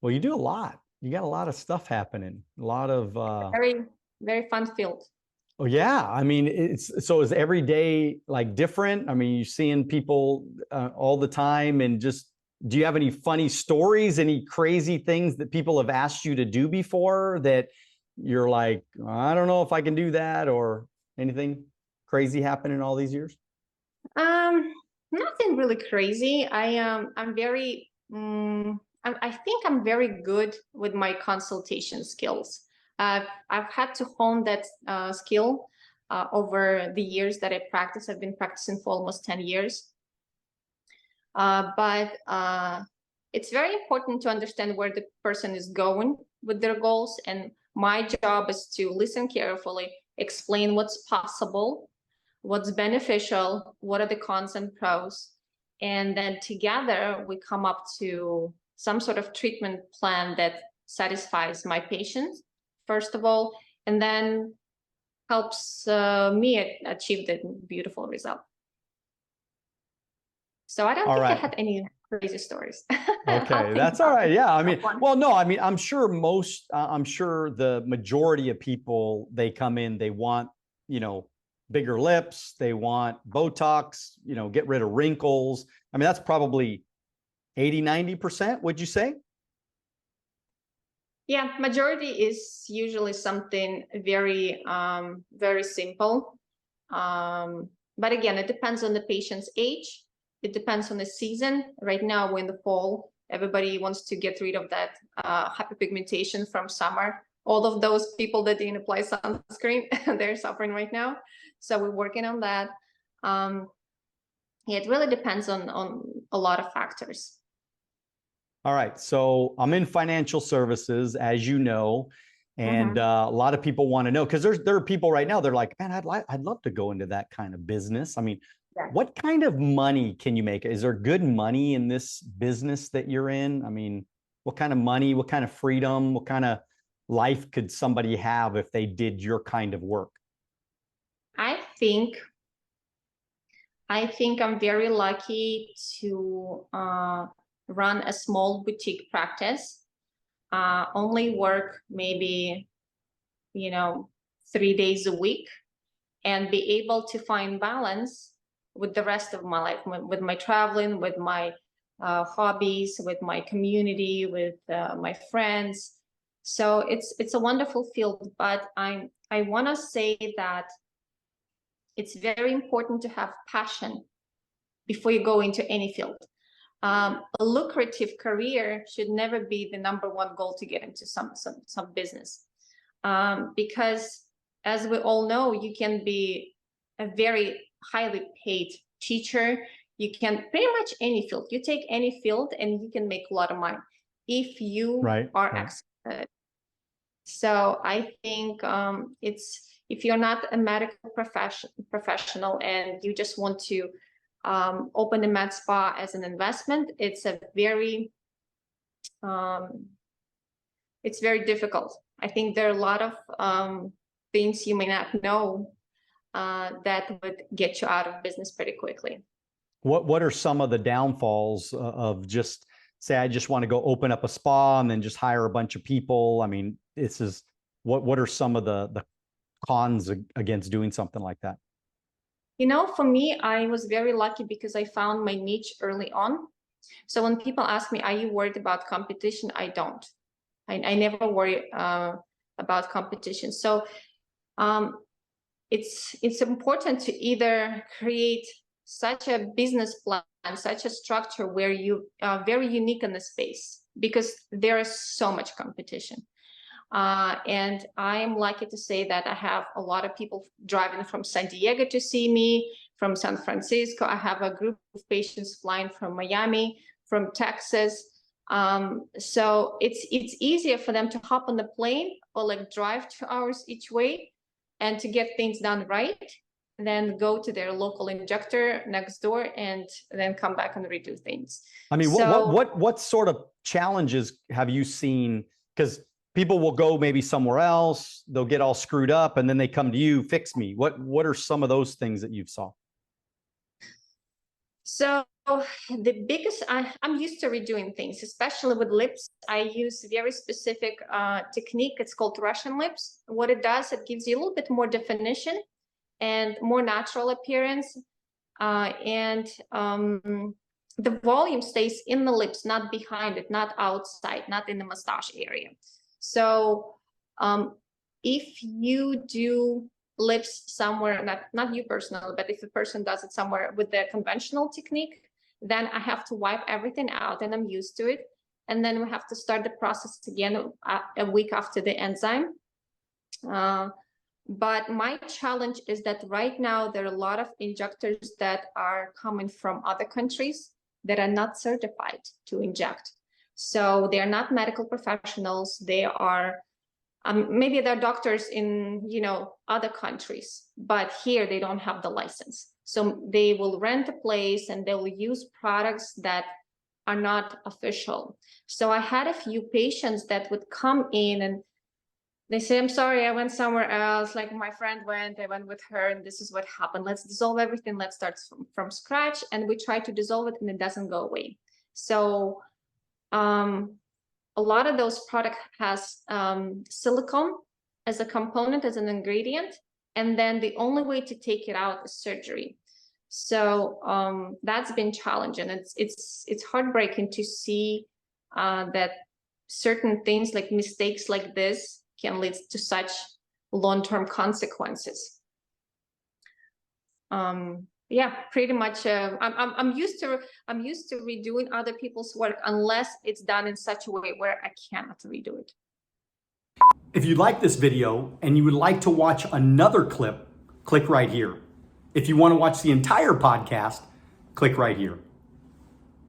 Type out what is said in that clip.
Well, you do a lot. You got a lot of stuff happening. A lot of Very, very fun field. oh yeah. I mean, it's so is every day like different? I mean, you're seeing people all the time, and just do you have any funny stories, any crazy things that people have asked you to do before that you're like, I don't know if I can do that, or anything crazy happened in all these years? Um, Nothing really crazy. I'm very, I think I'm very good with my consultation skills. I've had to hone that skill over the years that I practice. I've been practicing for almost 10 years. But it's very important to understand where the person is going with their goals. And my job is to listen carefully, explain what's possible, what's beneficial, what are the cons and pros. And then together we come up to some sort of treatment plan that satisfies my patients, first of all, and then helps me achieve the beautiful result. So I don't All think I right. had any crazy stories. Okay, that's all right. Yeah, I mean, well, no, I mean, I'm sure I'm sure the majority of people, they come in, they want, you know, bigger lips, they want Botox, you know, get rid of wrinkles. I mean, that's probably 80-90%, would you say? Yeah, majority is usually something very, very simple. But again, it depends on the patient's age. It depends on the season. Right now, we're in the fall. Everybody wants to get rid of that hyperpigmentation from summer. All of those people that didn't apply sunscreen, they're suffering right now. So we're working on that. Yeah, it really depends on a lot of factors. All right. So I'm in financial services, as you know, and a lot of people want to know, because there are people right now, they're like, man, I'd love to go into that kind of business. I mean, Yeah. what kind of money can you make? Is there good money in this business that you're in? I mean, what kind of money, what kind of freedom, what kind of life could somebody have if they did your kind of work? I think I'm very lucky to run a small boutique practice. Only work maybe, 3 days a week, and be able to find balance with the rest of my life, with my traveling, with my hobbies, with my community, with my friends. So it's a wonderful field, but I want to say that it's very important to have passion before you go into any field. A lucrative career should never be the number one goal to get into some business, because as we all know, you can be a very highly paid teacher. You can pretty much any field. You take any field and you can make a lot of money if you are excellent. So I think it's, if you're not a medical professional and you just want to open a med spa as an investment, it's a very it's very difficult. I think there are a lot of things you may not know that would get you out of business pretty quickly. What are some of the downfalls of just say, I just want to go open up a spa and then just hire a bunch of people? I mean, this is what are some of the cons against doing something like that? For me, I was very lucky because I found my niche early on. So when people ask me, are you worried about competition? I don't. I never worry about competition. So it's important to either create such a business plan, such a structure where you are very unique in the space, because there is so much competition. And I'm lucky to say that I have a lot of people driving from San Diego to see me, from San Francisco. I have a group of patients flying from Miami, from Texas. So it's easier for them to hop on the plane or like drive 2 hours each way and to get things done right, then go to their local injector next door and then come back and redo things. I mean, so, what sort of challenges have you seen? Because people will go maybe somewhere else, they'll get all screwed up, and then they come to you, fix me. What are some of those things that you've saw? So the biggest, I'm used to redoing things, especially with lips. I use very specific technique. It's called Russian lips. What it does, it gives you a little bit more definition and more natural appearance. And the volume stays in the lips, not behind it, not outside, not in the mustache area. So if you do lips somewhere, not you personally, but if a person does it somewhere with the conventional technique, then I have to wipe everything out, and I'm used to it. And then we have to start the process again a week after the enzyme. But my challenge is that right now there are a lot of injectors that are coming from other countries that are not certified to inject. So they are not medical professionals. They are maybe they're doctors in, you know, other countries, but here they don't have the license. So they will rent a place and they will use products that are not official. So I had a few patients that would come in and they say, I'm sorry, I went somewhere else. Like my friend went, I went with her, and this is what happened. Let's dissolve everything. Let's start from scratch. And we try to dissolve it and it doesn't go away. So a lot of those products has silicone as a component, as an ingredient. And then the only way to take it out is surgery. So that's been challenging. It's heartbreaking to see that certain things, like mistakes like this, can lead to such long-term consequences. Yeah, pretty much. I'm used to redoing other people's work unless it's done in such a way where I cannot redo it. If you like this video and you would like to watch another clip, click right here. If you want to watch the entire podcast, click right here.